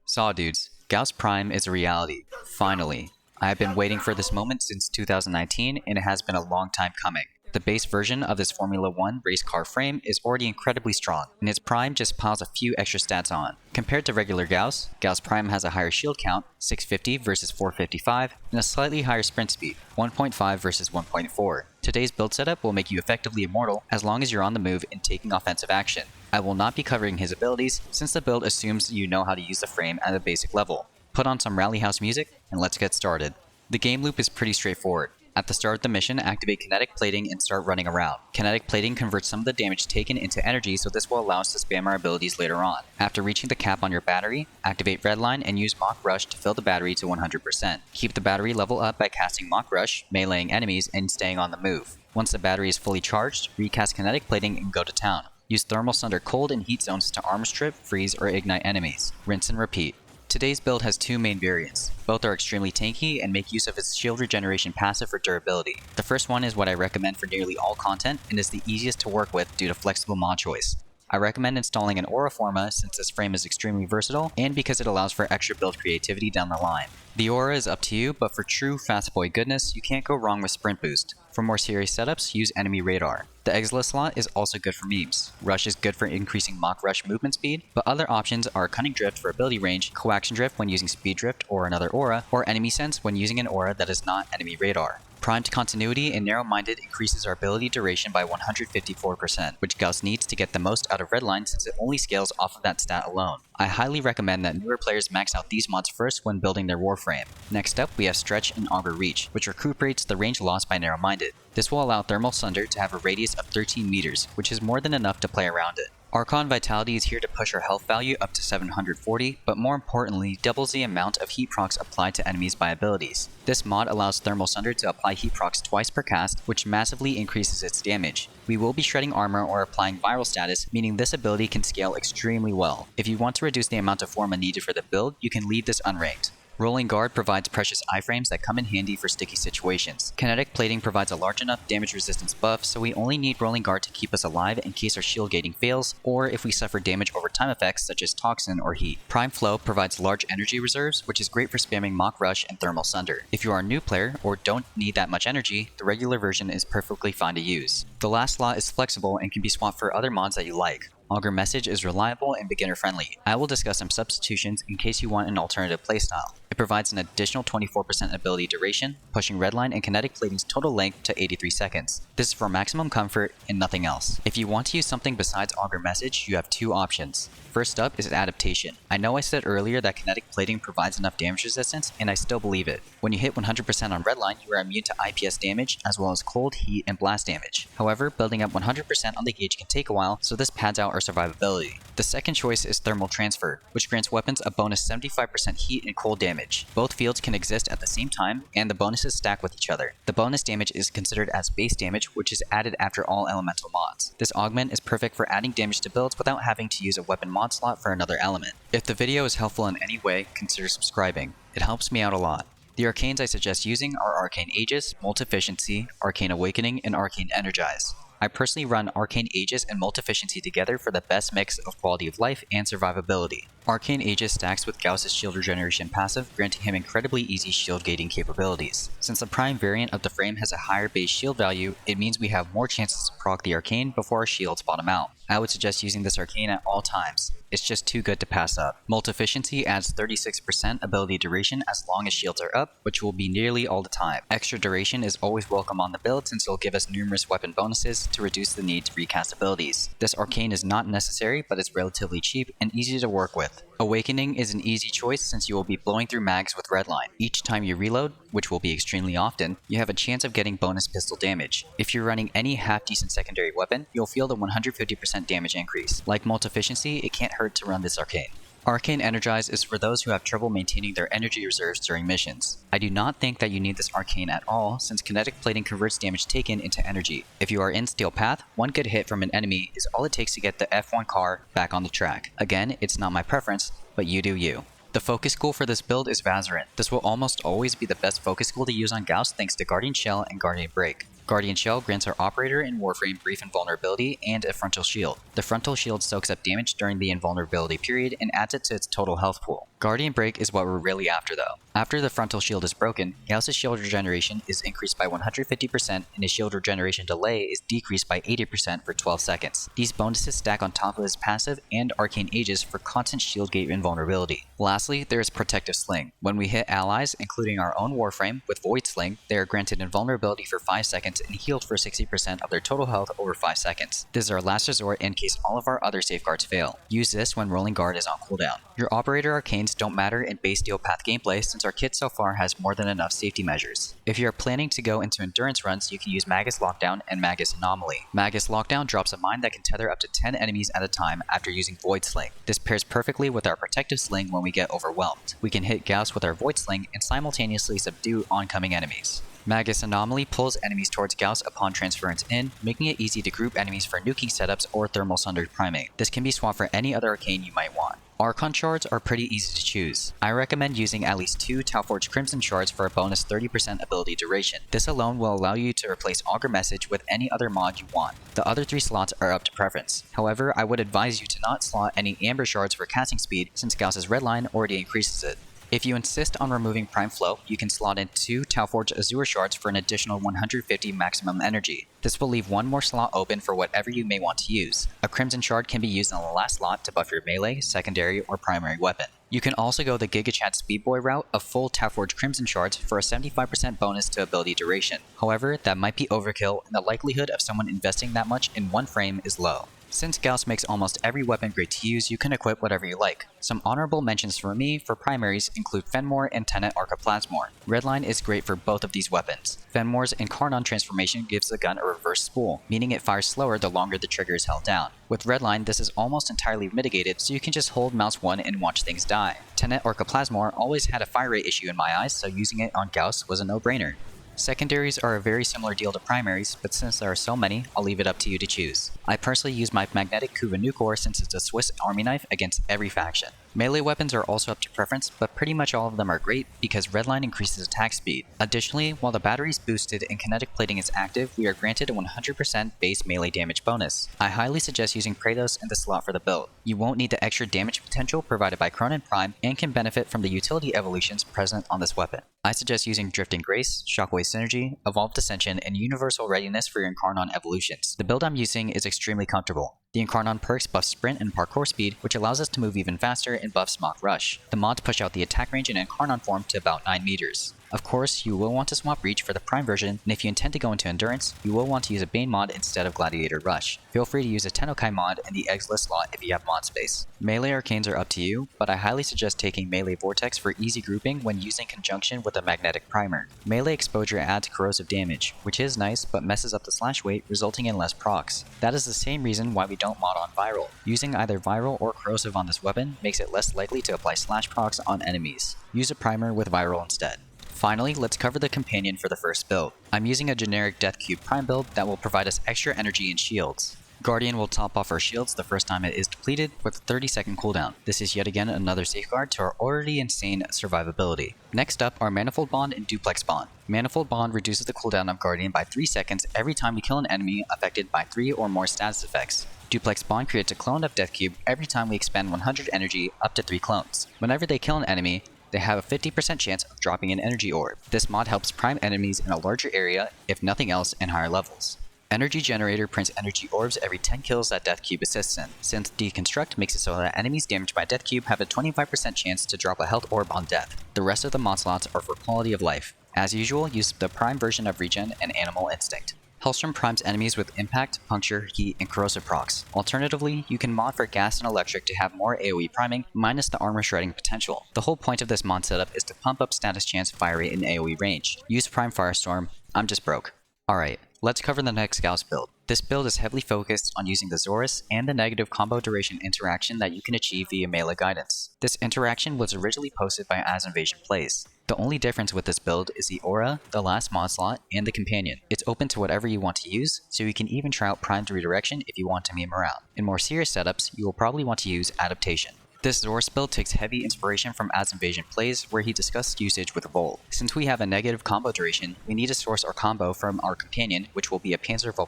Saw dudes, Gauss Prime is a reality. Finally. I have been waiting for this moment since 2019 and it has been a long time coming. The base version of this Formula 1 race car frame is already incredibly strong, and its Prime just piles a few extra stats on. Compared to regular Gauss, Gauss Prime has a higher shield count, 650 versus 455, and a slightly higher sprint speed, 1.5 versus 1.4. Today's build setup will make you effectively immortal as long as you're on the move and taking offensive action. I will not be covering his abilities since the build assumes you know how to use the frame at a basic level. Put on some rally house music and let's get started. The game loop is pretty straightforward. At the start of the mission, activate kinetic plating and start running around. Kinetic plating converts some of the damage taken into energy, so this will allow us to spam our abilities later on. After reaching the cap on your battery, activate Redline and use Mach Rush to fill the battery to 100%. Keep the battery level up by casting Mach Rush, meleeing enemies, and staying on the move. Once the battery is fully charged, recast kinetic plating and go to town. Use Thermal Sunder cold and heat zones to armor strip, freeze, or ignite enemies. Rinse and repeat. Today's build has two main variants. Both are extremely tanky and make use of its shield regeneration passive for durability. The first one is what I recommend for nearly all content and is the easiest to work with due to flexible mod choice. I recommend installing an Aura Forma since this frame is extremely versatile and because it allows for extra build creativity down the line. The Aura is up to you, but for true fast boy goodness, you can't go wrong with Sprint Boost. For more serious setups, use Enemy Radar. The Exila slot is also good for memes. Rush is good for increasing Mach Rush movement speed, but other options are Cunning Drift for ability range, Coaction Drift when using Speed Drift or another Aura, or Enemy Sense when using an Aura that is not Enemy Radar. Primed Continuity and Narrow-Minded increases our ability duration by 154%, which Gauss needs to get the most out of Redline since it only scales off of that stat alone. I highly recommend that newer players max out these mods first when building their Warframe. Next up, we have Stretch and Augur Reach, which recuperates the range lost by Narrow-Minded. This will allow Thermal Sunder to have a radius of 13 meters, which is more than enough to play around it. Archon Vitality is here to push our health value up to 740, but more importantly, doubles the amount of heat procs applied to enemies by abilities. This mod allows Thermal Sunder to apply heat procs twice per cast, which massively increases its damage. We will be shredding armor or applying viral status, meaning this ability can scale extremely well. If you want to reduce the amount of Forma needed for the build, you can leave this unranked. Rolling Guard provides precious iframes that come in handy for sticky situations. Kinetic Plating provides a large enough damage resistance buff, so we only need Rolling Guard to keep us alive in case our shield gating fails, or if we suffer damage over time effects such as Toxin or Heat. Prime Flow provides large energy reserves, which is great for spamming Mach Rush and Thermal Sunder. If you are a new player, or don't need that much energy, the regular version is perfectly fine to use. The last slot is flexible and can be swapped for other mods that you like. Augur Message is reliable and beginner friendly. I will discuss some substitutions in case you want an alternative playstyle. It provides an additional 24% ability duration, pushing Redline and Kinetic Plating's total length to 83 seconds. This is for maximum comfort and nothing else. If you want to use something besides Augur Message, you have two options. First up is Adaptation. I know I said earlier that Kinetic Plating provides enough damage resistance, and I still believe it. When you hit 100% on Redline, you are immune to IPS damage, as well as cold, heat, and blast damage. However, building up 100% on the gauge can take a while, so this pads out our survivability. The second choice is Thermal Transfer, which grants weapons a bonus 75% heat and cold damage. Both fields can exist at the same time, and the bonuses stack with each other. The bonus damage is considered as base damage, which is added after all elemental mods. This augment is perfect for adding damage to builds without having to use a weapon mod slot for another element. If the video is helpful in any way, consider subscribing. It helps me out a lot. The arcanes I suggest using are Arcane Aegis, Multificiency, Arcane Awakening, and Arcane Energize. I personally run Arcane Aegis and Multificiency together for the best mix of quality of life and survivability. Arcane Aegis stacks with Gauss's shield regeneration passive, granting him incredibly easy shield gating capabilities. Since the prime variant of the frame has a higher base shield value, it means we have more chances to proc the arcane before our shields bottom out. I would suggest using this arcane at all times. It's just too good to pass up. Multificiency adds 36% ability duration as long as shields are up, which will be nearly all the time. Extra duration is always welcome on the build since it'll give us numerous weapon bonuses to reduce the need to recast abilities. This arcane is not necessary, but it's relatively cheap and easy to work with. Awakening is an easy choice since you will be blowing through mags with Redline. Each time you reload, which will be extremely often, you have a chance of getting bonus pistol damage. If you're running any half-decent secondary weapon, you'll feel the 150% damage increase. Like Multificiency, it can't hurt to run this arcane. Arcane Energize is for those who have trouble maintaining their energy reserves during missions. I do not think that you need this arcane at all, since Kinetic Plating converts damage taken into energy. If you are in Steel Path, one good hit from an enemy is all it takes to get the F1 car back on the track. Again, it's not my preference, but you do you. The focus school for this build is Vazarin. This will almost always be the best focus school to use on Gauss thanks to Guardian Shell and Guardian Break. Guardian Shell grants our operator in Warframe brief invulnerability and a frontal shield. The frontal shield soaks up damage during the invulnerability period and adds it to its total health pool. Guardian Break is what we're really after though. After the frontal shield is broken, Gauss's shield regeneration is increased by 150% and his shield regeneration delay is decreased by 80% for 12 seconds. These bonuses stack on top of his passive and arcane aegis for constant shield gate invulnerability. Lastly, there is Protective Sling. When we hit allies, including our own Warframe, with Void Sling, they are granted invulnerability for 5 seconds and healed for 60% of their total health over 5 seconds. This is our last resort in case all of our other safeguards fail. Use this when rolling guard is on cooldown. Your Operator Arcanes don't matter in base deal path gameplay since our kit so far has more than enough safety measures. If you are planning to go into endurance runs, you can use Magus Lockdown and Magus Anomaly. Magus Lockdown drops a mine that can tether up to 10 enemies at a time after using Void Sling. This pairs perfectly with our Protective Sling when we get overwhelmed. We can hit Gauss with our Void Sling and simultaneously subdue oncoming enemies. Magus Anomaly pulls enemies towards Gauss upon transference in, making it easy to group enemies for nuking setups or thermal sundered priming. This can be swapped for any other arcane you might want. Archon Shards are pretty easy to choose. I recommend using at least 2 Tauforged Crimson Shards for a bonus 30% ability duration. This alone will allow you to replace Augur Message with any other mod you want. The other 3 slots are up to preference. However, I would advise you to not slot any Amber Shards for casting speed since Gauss's redline already increases it. If you insist on removing Prime Flow, you can slot in 2 Tauforged Azure Shards for an additional 150 maximum energy. This will leave one more slot open for whatever you may want to use. A Crimson Shard can be used in the last slot to buff your melee, secondary, or primary weapon. You can also go the GigaChat Speedboy route of full Tauforged Crimson Shards for a 75% bonus to ability duration. However, that might be overkill and the likelihood of someone investing that much in one frame is low. Since Gauss makes almost every weapon great to use, you can equip whatever you like. Some honorable mentions for me for primaries include Fenmore and Tenet Archoplasmor. Redline is great for both of these weapons. Fenmore's Incarnon transformation gives the gun a reverse spool, meaning it fires slower the longer the trigger is held down. With Redline, this is almost entirely mitigated, so you can just hold mouse 1 and watch things die. Tenet Archoplasmor always had a fire rate issue in my eyes, so using it on Gauss was a no-brainer. Secondaries are a very similar deal to primaries, but since there are so many, I'll leave it up to you to choose. I personally use my magnetic Kuva Nukor since it's a Swiss army knife against every faction. Melee weapons are also up to preference, but pretty much all of them are great because Redline increases attack speed. Additionally, while the battery is boosted and kinetic plating is active, we are granted a 100% base melee damage bonus. I highly suggest using Kratos in the slot for the build. You won't need the extra damage potential provided by Cronin Prime and can benefit from the utility evolutions present on this weapon. I suggest using Drifting Grace, Shockwave Synergy, Evolved Ascension, and Universal Readiness for your Incarnon evolutions. The build I'm using is extremely comfortable. The Incarnon perks buff sprint and parkour speed, which allows us to move even faster and buffs Mock Rush. The mods push out the attack range in Incarnon form to about 9 meters. Of course, you will want to swap Reach for the Prime version, and if you intend to go into Endurance, you will want to use a Bane mod instead of Gladiator Rush. Feel free to use a Tennokai mod in the Eggless slot if you have mod space. Melee Arcanes are up to you, but I highly suggest taking Melee Vortex for easy grouping when used in conjunction with a Magnetic Primer. Melee exposure adds corrosive damage, which is nice but messes up the slash weight, resulting in less procs. That is the same reason why we don't mod on Viral. Using either Viral or Corrosive on this weapon makes it less likely to apply slash procs on enemies. Use a primer with Viral instead. Finally, let's cover the companion for the first build. I'm using a generic Dethcube Prime build that will provide us extra energy and shields. Guardian will top off our shields the first time it is depleted with a 30-second cooldown. This is yet again another safeguard to our already insane survivability. Next up are Manifold Bond and Duplex Bond. Manifold Bond reduces the cooldown of Guardian by 3 seconds every time we kill an enemy affected by 3 or more status effects. Duplex Bond creates a clone of Dethcube every time we expend 100 energy up to 3 clones. Whenever they kill an enemy, they have a 50% chance of dropping an energy orb. This mod helps prime enemies in a larger area, if nothing else, in higher levels. Energy Generator prints energy orbs every 10 kills that Dethcube assists in, since Deconstruct makes it so that enemies damaged by Dethcube have a 25% chance to drop a health orb on death. The rest of the mod slots are for quality of life. As usual, use the prime version of Regen and Animal Instinct. Hellstrom primes enemies with Impact, Puncture, Heat, and Corrosive procs. Alternatively, you can mod for Gas and Electric to have more AoE priming, minus the armor shredding potential. The whole point of this mod setup is to pump up status chance, fire rate, and AoE range. Use Prime Firestorm. I'm just broke. Alright, let's cover the next Gauss build. This build is heavily focused on using the Xoris and the negative combo duration interaction that you can achieve via Melee Guidance. This interaction was originally posted by As Invasion Plays. The only difference with this build is the aura, the last mod slot, and the companion. It's open to whatever you want to use, so you can even try out primed redirection if you want to meme around. In more serious setups, you will probably want to use adaptation. This Xoris build takes heavy inspiration from As Invasion Plays, where he discussed usage with Vol. Since we have a negative combo duration, we need to source our combo from our companion, which will be a Panzer Build.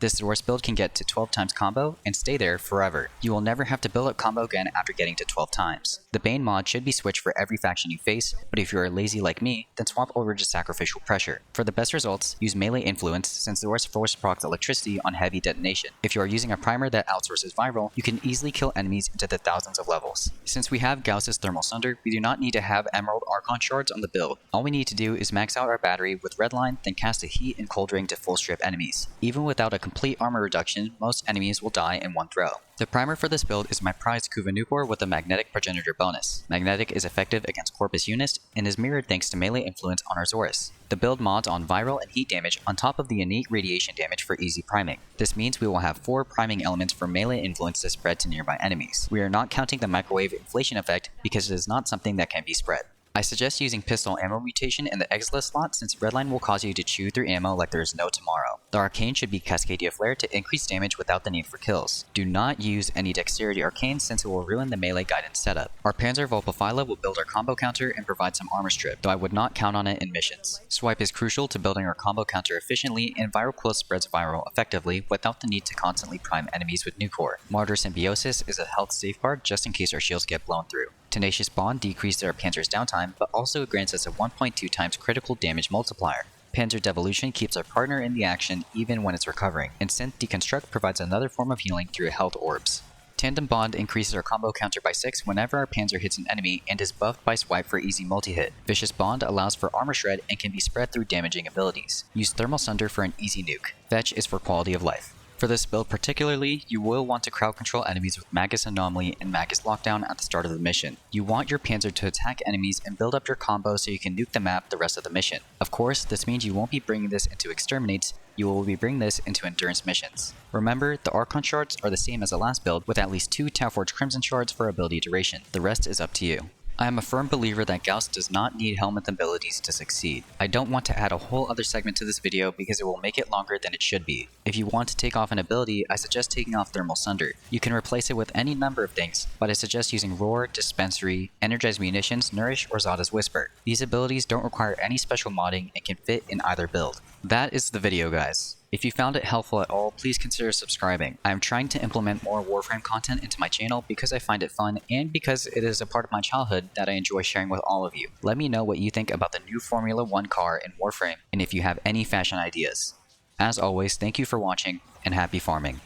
This Xoris build can get to 12 times combo and stay there forever. You will never have to build up combo again after getting to 12 times. The Bane mod should be switched for every faction you face, but if you are lazy like me, then swap over to Sacrificial Pressure. For the best results, use Melee Influence since Xoris force procs electricity on heavy detonation. If you are using a primer that outsources viral, you can easily kill enemies into the thousands of levels. Since we have Gauss's Thermal Sunder, we do not need to have Emerald Archon Shards on the build. All we need to do is max out our battery with Redline, then cast a Heat and Cold Ring to full strip enemies. Even without a complete armor reduction, most enemies will die in one throw. The primer for this build is my prized Kuva Nukor with a Magnetic Progenitor bonus. Magnetic is effective against Corpus units and is mirrored thanks to melee influence on our Xoris. The build mods on viral and heat damage on top of the innate radiation damage for easy priming. This means we will have 4 priming elements for melee influence to spread to nearby enemies. We are not counting the microwave inflation effect because it is not something that can be spread. I suggest using pistol ammo mutation in the Exilus slot since Redline will cause you to chew through ammo like there is no tomorrow. The Arcane should be Cascadia Flare to increase damage without the need for kills. Do not use any Dexterity Arcane since it will ruin the melee guidance setup. Our Panzer will build our combo counter and provide some armor strip, though I would not count on it in missions. Swipe is crucial to building our combo counter efficiently, and Viral Quill spreads viral effectively without the need to constantly prime enemies with Nukor. Martyr Symbiosis is a health safeguard just in case our shields get blown through. Tenacious Bond decreases our Panzer's downtime, but also grants us a 1.2 times critical damage multiplier. Panzer Devolution keeps our partner in the action even when it's recovering, and Synth Deconstruct provides another form of healing through health orbs. Tandem Bond increases our combo counter by 6 whenever our Panzer hits an enemy and is buffed by Swipe for easy multi-hit. Vicious Bond allows for armor shred and can be spread through damaging abilities. Use Thermal Sunder for an easy nuke. Fetch is for quality of life. For this build particularly, you will want to crowd control enemies with Magus Anomaly and Magus Lockdown at the start of the mission. You want your Panzer to attack enemies and build up your combo so you can nuke the map the rest of the mission. Of course, this means you won't be bringing this into Exterminates, you will be bringing this into Endurance missions. Remember, the Archon Shards are the same as the last build with at least 2 Tauforge Crimson Shards for ability duration. The rest is up to you. I am a firm believer that Gauss does not need Helminth abilities to succeed. I don't want to add a whole other segment to this video because it will make it longer than it should be. If you want to take off an ability, I suggest taking off Thermal Sunder. You can replace it with any number of things, but I suggest using Roar, Dispensary, Energized Munitions, Nourish, or Zada's Whisper. These abilities don't require any special modding and can fit in either build. That is the video, guys. If you found it helpful at all, please consider subscribing. I am trying to implement more Warframe content into my channel because I find it fun and because it is a part of my childhood that I enjoy sharing with all of you. Let me know what you think about the new Formula 1 car in Warframe and if you have any fashion ideas. As always, thank you for watching and happy farming.